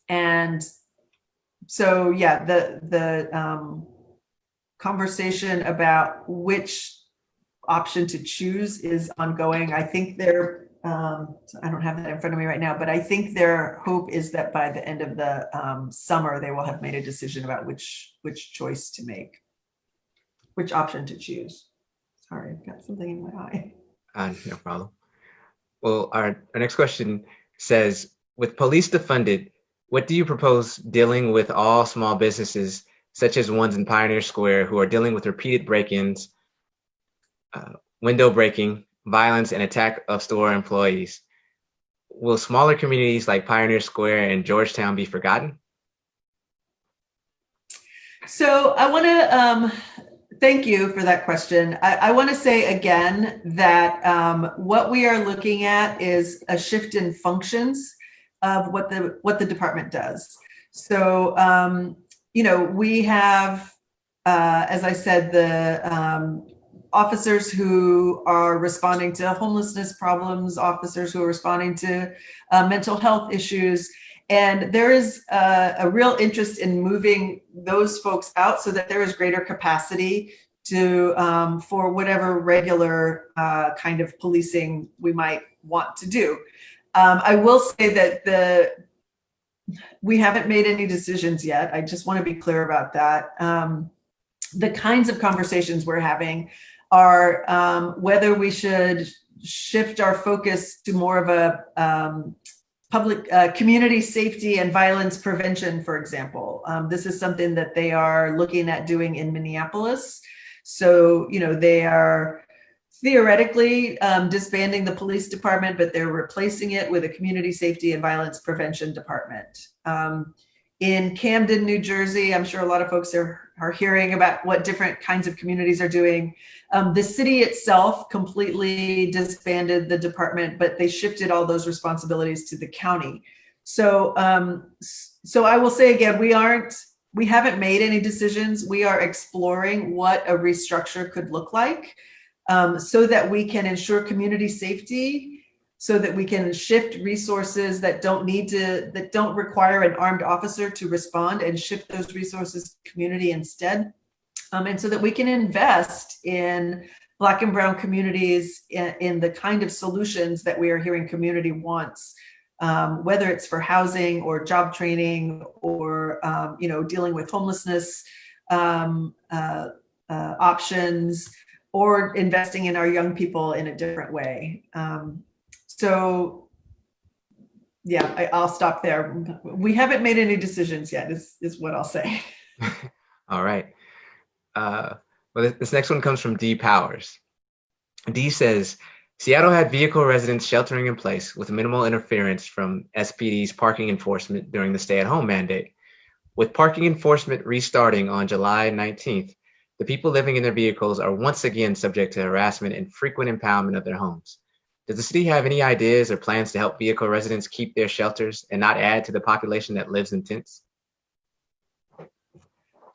And so, yeah, the conversation about which option to choose is ongoing. I think I don't have that in front of me right now, but I think their hope is that by the end of the summer, they will have made a decision about which choice to make, which option to choose. Sorry, I've got something in my eye. No problem. Well, our next question says, with police defunded, what do you propose dealing with all small businesses, such as ones in Pioneer Square, who are dealing with repeated break-ins, window breaking, violence, and attack of store employees? Will smaller communities like Pioneer Square and Georgetown be forgotten? So I want to thank you for that question. I want to say again that what we are looking at is a shift in functions of what the department does. So we have, as I said, the officers who are responding to homelessness problems, officers who are responding to mental health issues. And there is a real interest in moving those folks out so that there is greater capacity to for whatever regular kind of policing we might want to do. I will say that we haven't made any decisions yet. I just want to be clear about that. The kinds of conversations we're having are whether we should shift our focus to more of a public community safety and violence prevention, for example. This is something that they are looking at doing in Minneapolis. So, they are theoretically disbanding the police department, but they're replacing it with a community safety and violence prevention department. In Camden, New Jersey, I'm sure a lot of folks are hearing about what different kinds of communities are doing. The city itself completely disbanded the department, but they shifted all those responsibilities to the county. So I will say again, we haven't made any decisions. We are exploring what a restructure could look like so that we can ensure community safety, so that we can shift resources that don't require an armed officer to respond and shift those resources to community instead. And so that we can invest in Black and brown communities in the kind of solutions that we are hearing community wants, whether it's for housing or job training or, dealing with homelessness options, or investing in our young people in a different way. So yeah, I'll stop there. We haven't made any decisions yet, is what I'll say. All right. Well, this next one comes from D Powers. D says, Seattle had vehicle residents sheltering in place with minimal interference from SPD's parking enforcement during the stay-at-home mandate. With parking enforcement restarting on July 19th, the people living in their vehicles are once again subject to harassment and frequent impoundment of their homes. Does the city have any ideas or plans to help vehicle residents keep their shelters and not add to the population that lives in tents?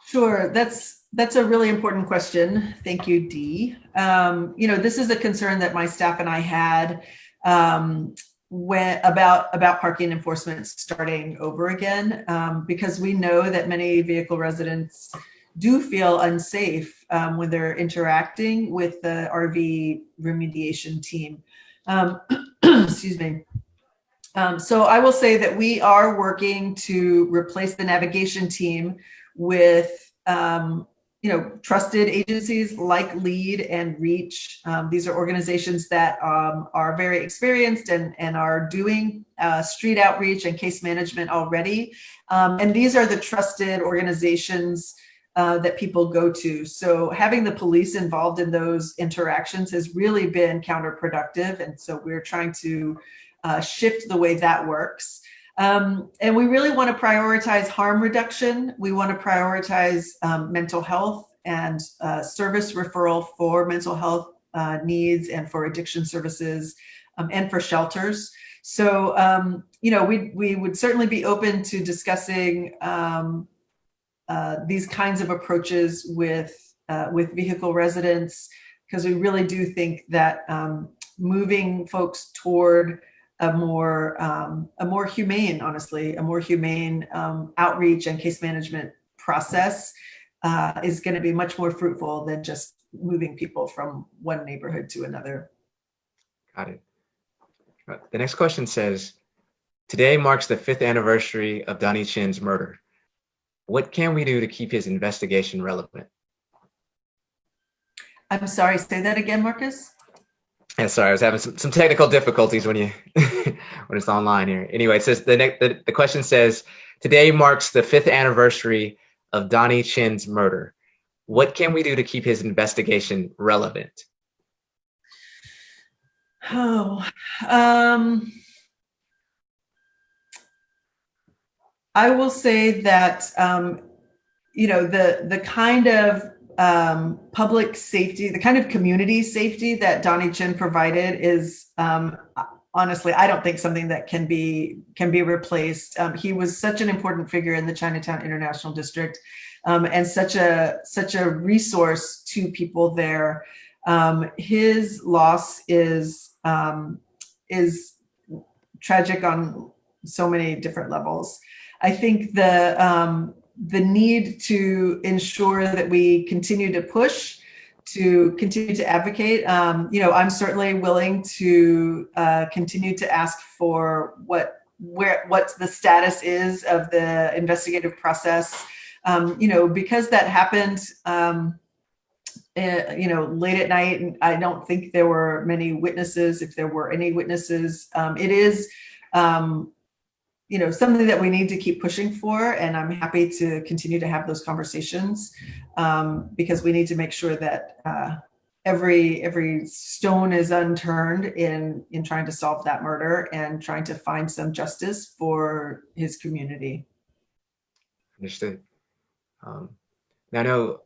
Sure, that's a really important question. Thank you, Dee. This is a concern that my staff and I had about parking enforcement starting over again, because we know that many vehicle residents do feel unsafe when they're interacting with the RV remediation team. Excuse me. So I will say that we are working to replace the navigation team with trusted agencies like LEAD and REACH. These are organizations that are very experienced and are doing street outreach and case management already. And these are the trusted organizations that people go to. So having the police involved in those interactions has really been counterproductive. And so we're trying to shift the way that works. And we really want to prioritize harm reduction. We want to prioritize mental health and service referral for mental health needs and for addiction services and for shelters. So, we would certainly be open to discussing these kinds of approaches with vehicle residents, because we really do think that moving folks toward a more humane, honestly, a more humane outreach and case management process is going to be much more fruitful than just moving people from one neighborhood to another. Got it. The next question says, today marks the 5th anniversary of Donny Chin's murder. What can we do to keep his investigation relevant? I'm sorry, say that again, Marcus. Yeah, sorry, I was having some technical difficulties when you when it's online here. Anyway, it says the question says, today marks the 5th anniversary of Donny Chin's murder. What can we do to keep his investigation relevant? Oh, I will say that the kind of public safety, the kind of community safety that Donny Chin provided is honestly, I don't think something that can be replaced. He was such an important figure in the Chinatown International District, and such a resource to people there. His loss is tragic on so many different levels. I think the need to ensure that we continue to push, to continue to advocate. I'm certainly willing to continue to ask for what's the status is of the investigative process. Because that happened, late at night, and I don't think there were many witnesses. If there were any witnesses, it is something that we need to keep pushing for, and I'm happy to continue to have those conversations, because we need to make sure that every stone is unturned in trying to solve that murder and trying to find some justice for his community. Understood. Now, I know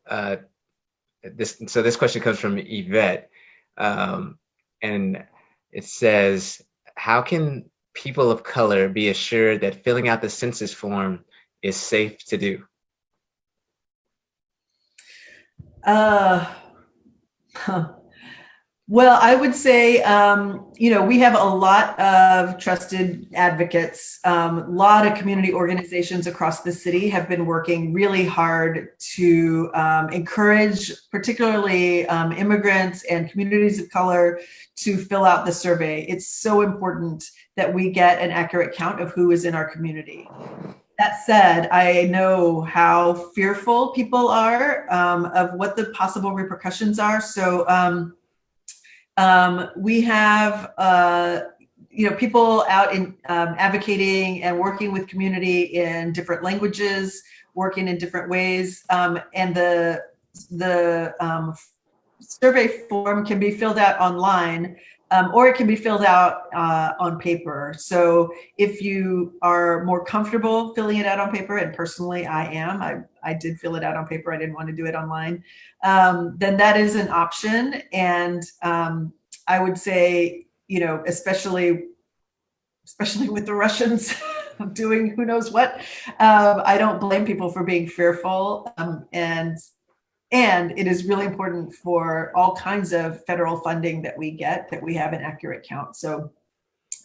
this question comes from Yvette, and it says, how can people of color be assured that filling out the census form is safe to do? Well, I would say, we have a lot of trusted advocates. A lot of community organizations across the city have been working really hard to encourage particularly immigrants and communities of color to fill out the survey. It's so important that we get an accurate count of who is in our community. That said, I know how fearful people are of what the possible repercussions are. So we have people out in advocating and working with community in different languages, working in different ways, and the survey form can be filled out online, or it can be filled out on paper. So if you are more comfortable filling it out on paper, and personally I am, I did fill it out on paper, I didn't want to do it online, then that is an option. And I would say, especially with the Russians doing who knows what, I don't blame people for being fearful. And it is really important for all kinds of federal funding that we get, that we have an accurate count. So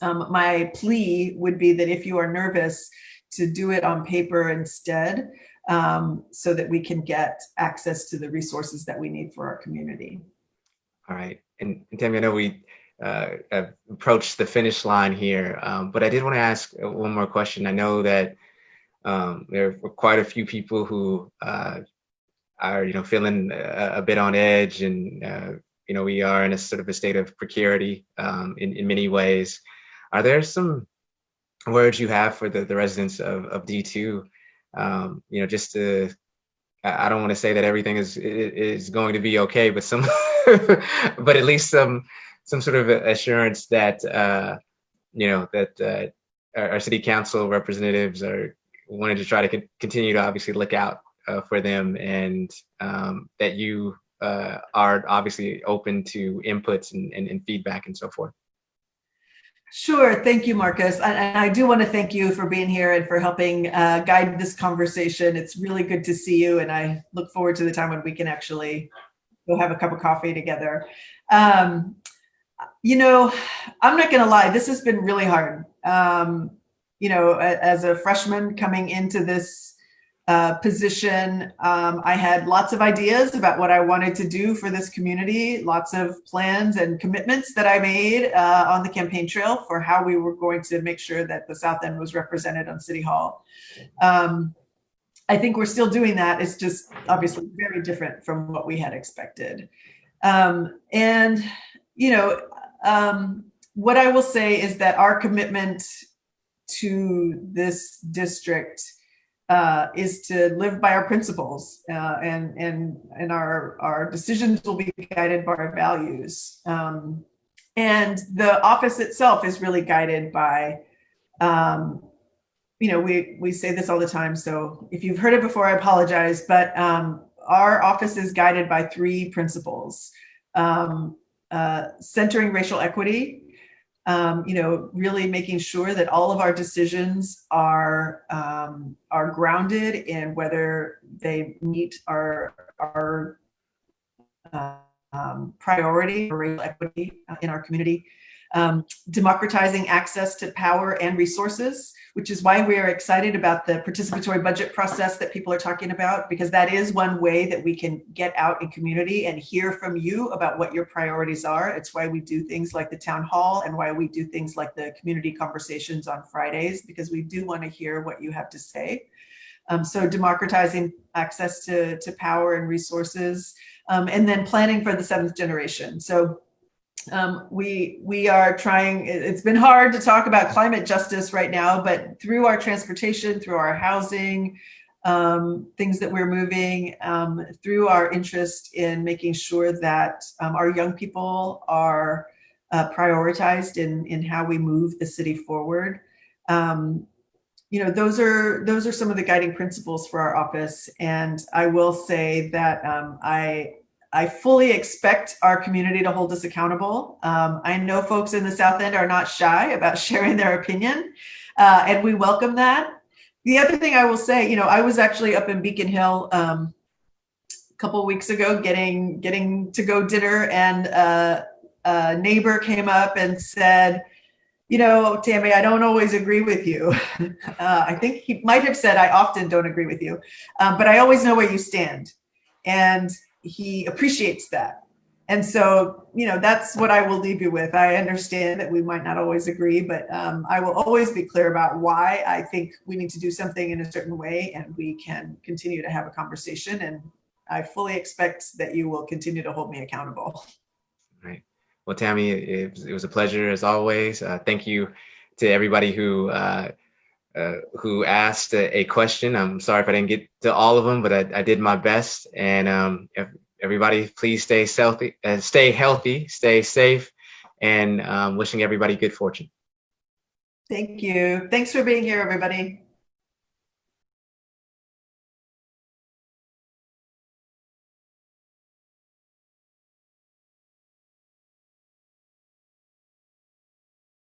my plea would be that if you are nervous, to do it on paper instead, so that we can get access to the resources that we need for our community. All right. And Tammy, I know we have approached the finish line here, but I did want to ask one more question. I know that there were quite a few people who are, feeling a bit on edge, and we are in a sort of a state of precarity in many ways. Are there some words you have for the residents of D2? Just to, I don't want to say that everything is going to be okay, but some, but at least some sort of assurance that that our city council representatives are wanting to try to continue to obviously look out for them, and that you are obviously open to inputs and feedback and so forth. Sure. Thank you, Marcus. And I do want to thank you for being here and for helping guide this conversation. It's really good to see you, and I look forward to the time when we can actually go have a cup of coffee together. I'm not going to lie, this has been really hard. As a freshman coming into this position, I had lots of ideas about what I wanted to do for this community, lots of plans and commitments that I made on the campaign trail for how we were going to make sure that the South End was represented on City Hall. I think we're still doing that. It's just obviously very different from what we had expected. what I will say is that our commitment to this district is to live by our principles, and our decisions will be guided by our values. And the office itself is really guided by, we say this all the time, so if you've heard it before, I apologize, but our office is guided by 3 principles: centering racial equity, really making sure that all of our decisions are grounded in whether they meet our priority for racial equity in our community. Democratizing access to power and resources, which is why we are excited about the participatory budget process that people are talking about, because that is one way that we can get out in community and hear from you about what your priorities are. It's why we do things like the town hall and why we do things like the community conversations on Fridays, because we do want to hear what you have to say. So democratizing access to power and resources, and then planning for the 7th generation. So we are trying, it's been hard to talk about climate justice right now, but through our transportation, through our housing, things that we're moving, through our interest in making sure that our young people are prioritized in how we move the city forward. Those are some of the guiding principles for our office. And I will say that I fully expect our community to hold us accountable. I know folks in the South End are not shy about sharing their opinion, and we welcome that. The other thing I will say, I was actually up in Beacon Hill a couple of weeks ago getting to go dinner, and a neighbor came up and said, Tammy, I don't always agree with you. I think he might have said, I often don't agree with you, but I always know where you stand. And he appreciates that. And so, that's what I will leave you with. I understand that we might not always agree, but I will always be clear about why I think we need to do something in a certain way, and we can continue to have a conversation. And I fully expect that you will continue to hold me accountable. Right. Well, Tammy, it was a pleasure as always. Thank you to everybody who asked a question. I'm sorry if I didn't get to all of them, but I did my best. And everybody, please stay healthy, stay safe, and wishing everybody good fortune. Thank you. Thanks for being here, everybody.